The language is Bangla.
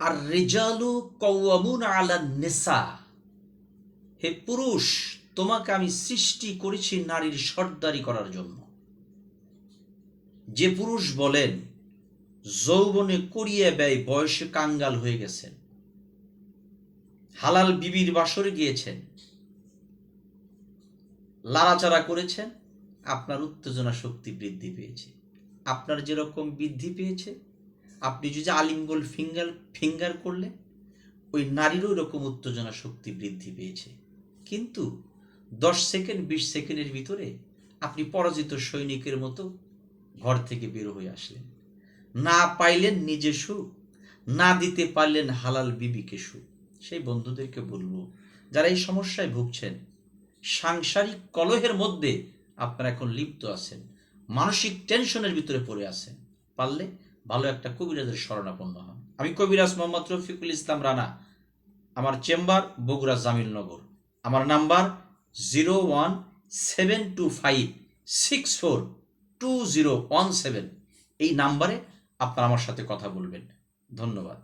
আর রিজালু কওয়ামুন আলান নিসা, হে পুরুষ, তোমাকে আমি সৃষ্টি করেছি নারীর সর্দারি করার জন্য। যে পুরুষ বলেন যৌবনে করিয়ে ব্যয়, বয়সে কাঙ্গাল হয়ে গেছেন, হালাল বিবির বাসরে গিয়েছেন, লাড়াচাড়া করেছেন, আপনার উত্তেজনা শক্তি বৃদ্ধি পেয়েছে। আপনার যেরকম বৃদ্ধি পেয়েছে, আপনি যদি আলিঙ্গল ফিঙ্গার করলে ওই নারীরও এরকম উত্তেজনা শক্তি বৃদ্ধি পেয়েছে। কিন্তু 10 সেকেন্ড 20 সেকেন্ডের ভিতরে আপনি পরাজিত সৈনিকের মতো ঘর থেকে বের হয়ে আসলেন। না পাইলেন নিজে সুখ, না দিতে পারলেন হালাল বিবিকে সুখ। সেই বন্ধুদেরকে বলবো, যারা এই সমস্যায় ভুগছেন, সাংসারিক কলহের মধ্যে আপনারা এখন লিপ্ত আছেন, মানসিক টেনশনের ভিতরে পড়ে আছেন, পারলে ভালো একটা কবিরাজের শরণাপন্ন হন। আমি কবিরাজ মোহাম্মদ রফিকুল ইসলাম রানা। আমার চেম্বার বগুড়া জামিলনগর। আমার নাম্বার 0172564201 7। এই নাম্বারে আপনারা আমার সাথে কথা বলবেন। ধন্যবাদ।